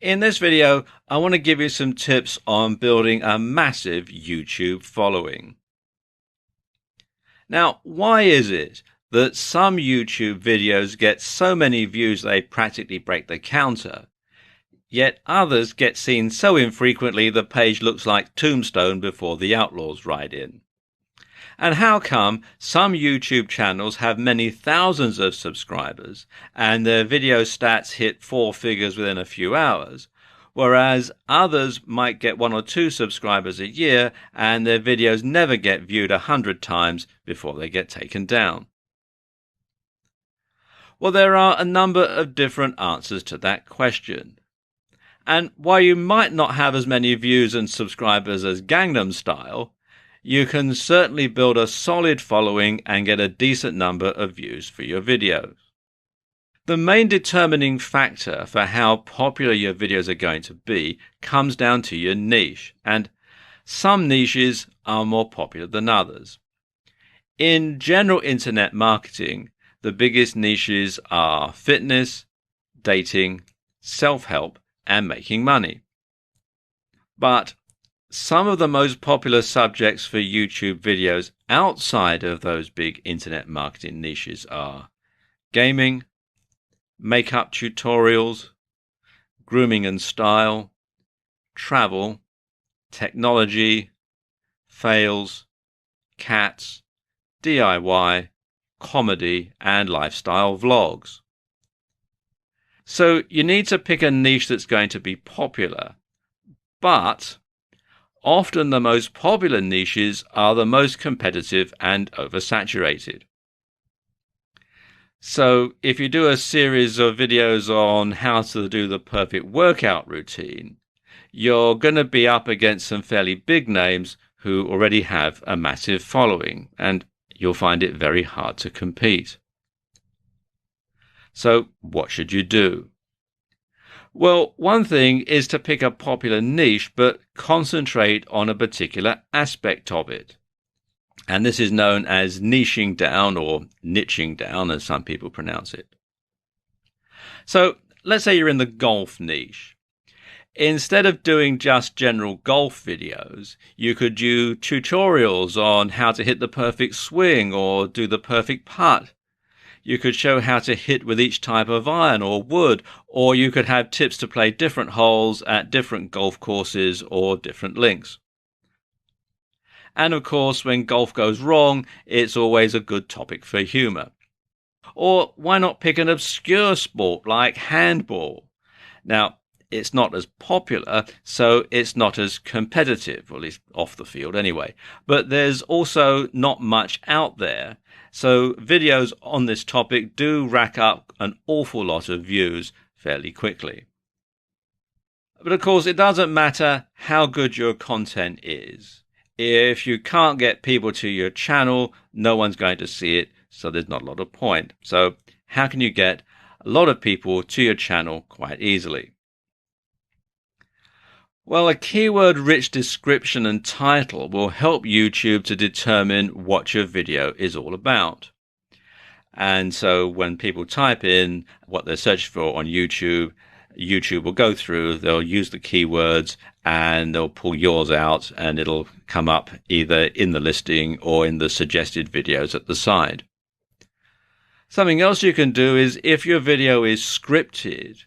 In this video, I want to give you some tips on building a massive YouTube following. Now, why is it that some YouTube videos get so many views they practically break the counter, yet others get seen so infrequently the page looks like Tombstone before the Outlaws ride in? And how come some YouTube channels have many thousands of subscribers and their video stats hit four figures within a few hours, whereas others might get one or two subscribers a year and their videos never get viewed 100 times before they get taken down? Well, there are a number of different answers to that question. And while you might not have as many views and subscribers as Gangnam Style, you can certainly build a solid following and get a decent number of views for your videos. The main determining factor for how popular your videos are going to be comes down to your niche, and some niches are more popular than others. In general internet marketing, the biggest niches are fitness, dating, self-help, and making money. But some of the most popular subjects for YouTube videos outside of those big internet marketing niches are gaming, makeup tutorials, grooming and style, travel, technology, fails, cats, DIY, comedy, and lifestyle vlogs. So you need to pick a niche that's going to be popular, but often the most popular niches are the most competitive and oversaturated. So if you do a series of videos on how to do the perfect workout routine, you're going to be up against some fairly big names who already have a massive following, and you'll find it very hard to compete. So what should you do? Well, one thing is to pick a popular niche, but concentrate on a particular aspect of it. And this is known as niching down, or niching down, as some people pronounce it. So let's say you're in the golf niche. Instead of doing just general golf videos, you could do tutorials on how to hit the perfect swing or do the perfect putt. You could show how to hit with each type of iron or wood, or you could have tips to play different holes at different golf courses or different links. And of course, when golf goes wrong, it's always a good topic for humor. Or why not pick an obscure sport like handball? Now, it's not as popular, so it's not as competitive, or at least off the field anyway. But there's also not much out there, so videos on this topic do rack up an awful lot of views fairly quickly. But of course, it doesn't matter how good your content is. If you can't get people to your channel, no one's going to see it, so there's not a lot of point. So how can you get a lot of people to your channel quite easily? Well, a keyword-rich description and title will help YouTube to determine what your video is all about. And so when people type in what they're searching for on YouTube, YouTube will go through, they'll use the keywords, and they'll pull yours out, and it'll come up either in the listing or in the suggested videos at the side. Something else you can do is, if your video is scripted,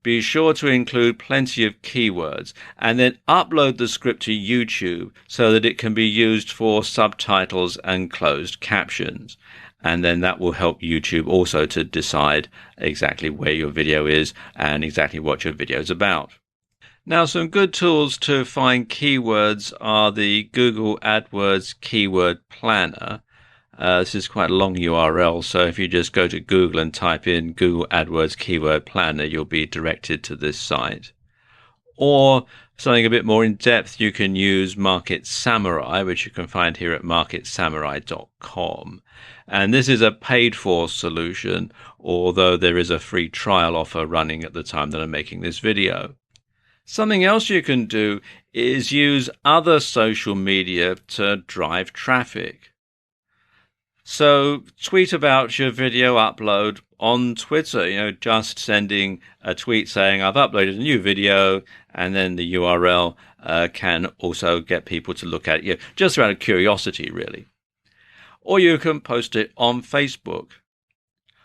be sure to include plenty of keywords and then upload the script to YouTube so that it can be used for subtitles and closed captions. And then that will help YouTube also to decide exactly where your video is and exactly what your video is about. Now, some good tools to find keywords are the Google AdWords Keyword Planner. This is quite a long URL, so if you just go to Google and type in Google AdWords Keyword Planner, you'll be directed to this site. Or something a bit more in depth, you can use Market Samurai, which you can find here at marketsamurai.com. And this is a paid-for solution, although there is a free trial offer running at the time that I'm making this video. Something else you can do is use other social media to drive traffic. So tweet about your video upload on Twitter, just sending a tweet saying I've uploaded a new video, and then the URL can also get people to look at it, just out of curiosity, really. Or you can post it on Facebook.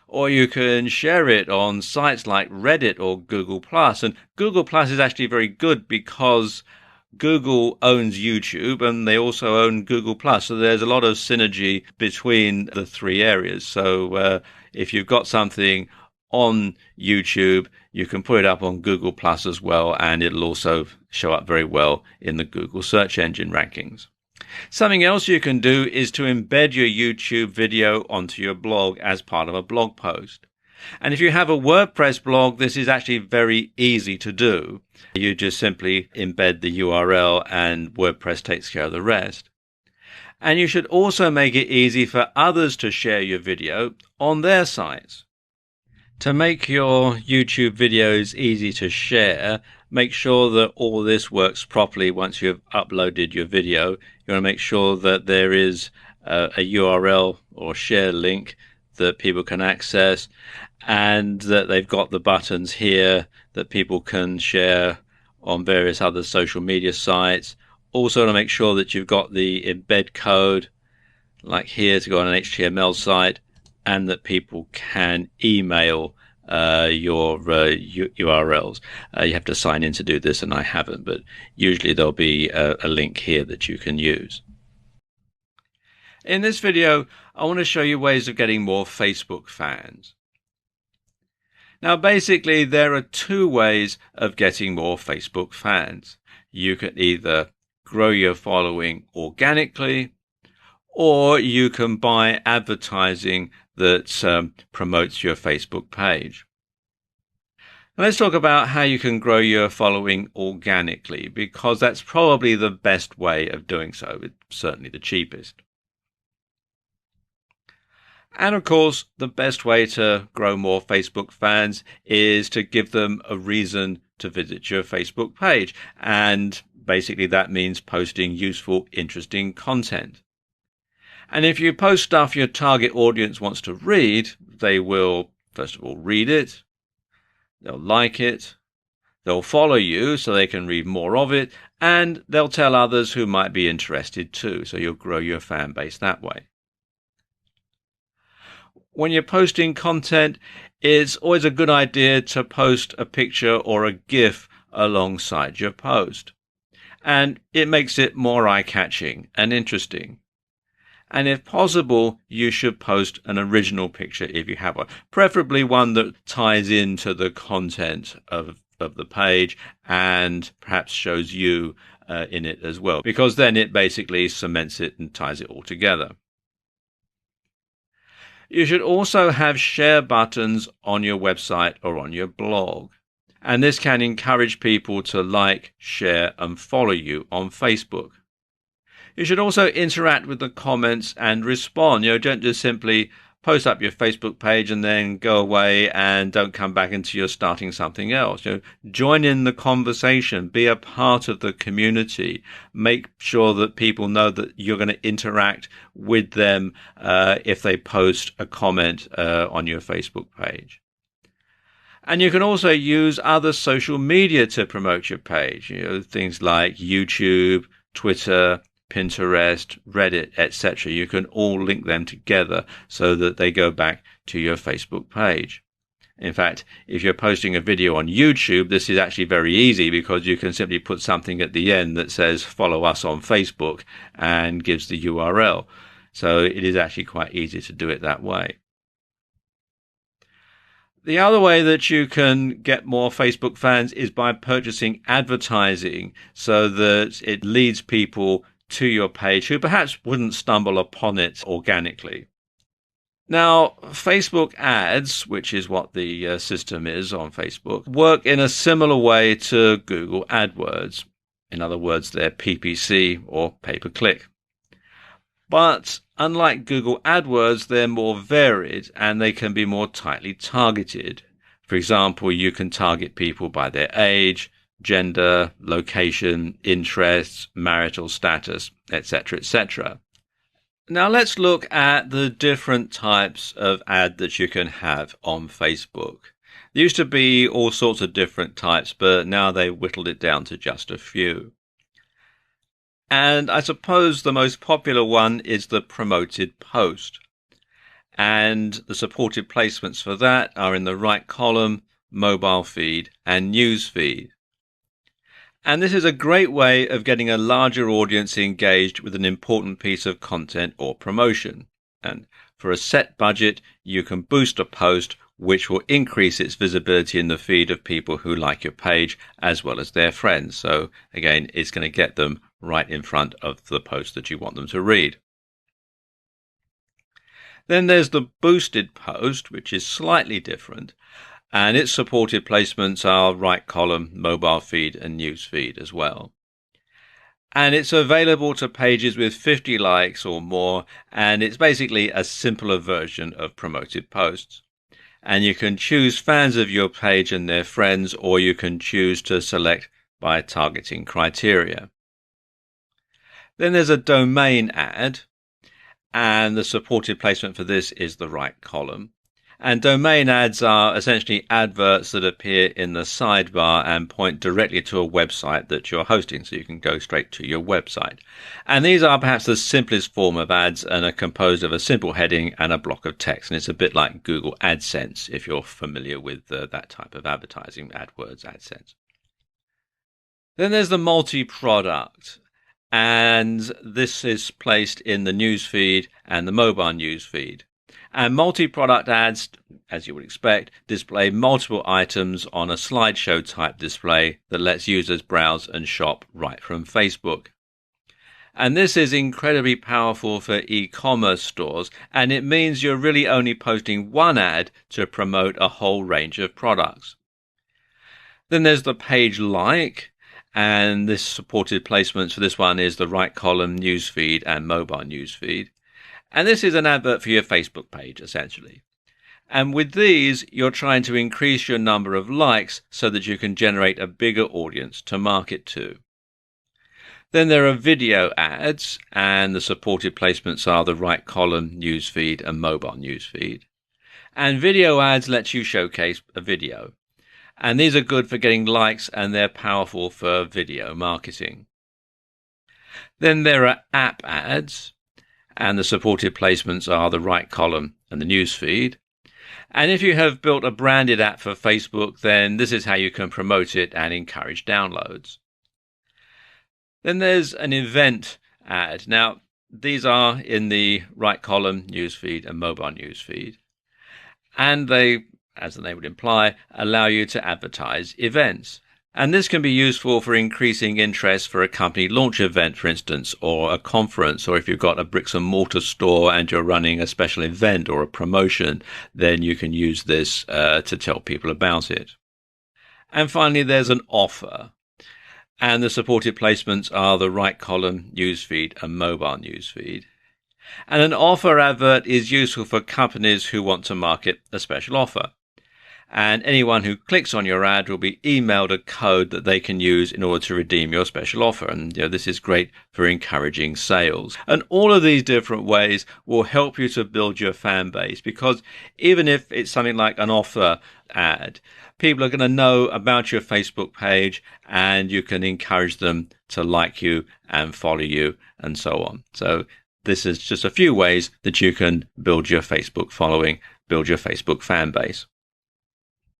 Or you can share it on sites like Reddit or Google+. And Google+ is actually very good because Google owns YouTube and they also own Google+. So there's a lot of synergy between the three areas. So if you've got something on YouTube, you can put it up on Google+ as well, and it'll also show up very well in the Google search engine rankings. Something else you can do is to embed your YouTube video onto your blog as part of a blog post. And if you have a WordPress blog, this is actually very easy to do. You just simply embed the URL and WordPress takes care of the rest. And you should also make it easy for others to share your video on their sites. To make your YouTube videos easy to share, make sure that all this works properly once you've uploaded your video. You want to make sure that there is a URL or share link that people can access, and that they've got the buttons here that people can share on various other social media sites. Also to make sure that you've got the embed code, like here, to go on an HTML site, and that people can email your URLs. You have to sign in to do this, and I haven't, but usually there'll be a link here that you can use. In this video, I want to show you ways of getting more Facebook fans. Now, basically, there are two ways of getting more Facebook fans. You can either grow your following organically, or you can buy advertising that promotes your Facebook page. Now, let's talk about how you can grow your following organically, because that's probably the best way of doing so. It's certainly the cheapest. And of course, the best way to grow more Facebook fans is to give them a reason to visit your Facebook page. And basically that means posting useful, interesting content. And if you post stuff your target audience wants to read, they will, first of all, read it. They'll like it. They'll follow you so they can read more of it. And they'll tell others who might be interested too. So you'll grow your fan base that way. When you're posting content, it's always a good idea to post a picture or a GIF alongside your post. And it makes it more eye-catching and interesting. And if possible, you should post an original picture if you have one, preferably one that ties into the content of the page and perhaps shows you in it as well, because then it basically cements it and ties it all together. You should also have share buttons on your website or on your blog. And this can encourage people to like, share, and follow you on Facebook. You should also interact with the comments and respond. Don't just simply post up your Facebook page and then go away and don't come back until you're starting something else. Join in the conversation, be a part of the community, make sure that people know that you're going to interact with them if they post a comment on your Facebook page. And you can also use other social media to promote your page, things like YouTube, Twitter, Pinterest, Reddit, etc. You can all link them together so that they go back to your Facebook page. In fact, if you're posting a video on YouTube, this is actually very easy because you can simply put something at the end that says follow us on Facebook and gives the URL. So it is actually quite easy to do it that way. The other way that you can get more Facebook fans is by purchasing advertising so that it leads people to your page who perhaps wouldn't stumble upon it organically. Now, Facebook ads, which is what the system is on Facebook, work in a similar way to Google AdWords. In other words, they're PPC or pay-per-click. But unlike Google AdWords, they're more varied and they can be more tightly targeted. For example, you can target people by their age, gender, location, interests, marital status, etc., etc. Now let's look at the different types of ad that you can have on Facebook. There used to be all sorts of different types, but now they whittled it down to just a few. And I suppose the most popular one is the promoted post. And the supported placements for that are in the right column, mobile feed, and news feed. And this is a great way of getting a larger audience engaged with an important piece of content or promotion. And for a set budget, you can boost a post which will increase its visibility in the feed of people who like your page as well as their friends. So again, it's going to get them right in front of the post that you want them to read. Then there's the boosted post, which is slightly different. And its supported placements are right column, mobile feed, and news feed as well. And it's available to pages with 50 likes or more, and it's basically a simpler version of promoted posts. And you can choose fans of your page and their friends, or you can choose to select by targeting criteria. Then there's a domain ad, and the supported placement for this is the right column. And domain ads are essentially adverts that appear in the sidebar and point directly to a website that you're hosting, so you can go straight to your website. And these are perhaps the simplest form of ads and are composed of a simple heading and a block of text. And it's a bit like Google AdSense, if you're familiar with that type of advertising, AdWords, AdSense. Then there's the multi-product. And this is placed in the news feed and the mobile news feed. And multi-product ads, as you would expect, display multiple items on a slideshow type display that lets users browse and shop right from Facebook. And this is incredibly powerful for e-commerce stores, and it means you're really only posting one ad to promote a whole range of products. Then there's the page like, and this supported placements for this one is the right column, news feed, and mobile news feed. And this is an advert for your Facebook page, essentially. And with these, you're trying to increase your number of likes so that you can generate a bigger audience to market to. Then there are video ads, and the supported placements are the right column, news feed, and mobile news feed. And video ads let you showcase a video. And these are good for getting likes, and they're powerful for video marketing. Then there are app ads, and the supported placements are the right column and the news feed. And if you have built a branded app for Facebook, then this is how you can promote it and encourage downloads. Then there's an event ad. Now, these are in the right column, news feed, and mobile news feed. And they, as the name would imply, allow you to advertise events. And this can be useful for increasing interest for a company launch event, for instance, or a conference, or if you've got a bricks and mortar store and you're running a special event or a promotion, then you can use this to tell people about it. And finally, there's an offer. And the supported placements are the right column, newsfeed, and mobile newsfeed. And an offer advert is useful for companies who want to market a special offer. And anyone who clicks on your ad will be emailed a code that they can use in order to redeem your special offer. And this is great for encouraging sales. And all of these different ways will help you to build your fan base, because even if it's something like an offer ad, people are going to know about your Facebook page, and you can encourage them to like you and follow you and so on. So this is just a few ways that you can build your Facebook following, build your Facebook fan base.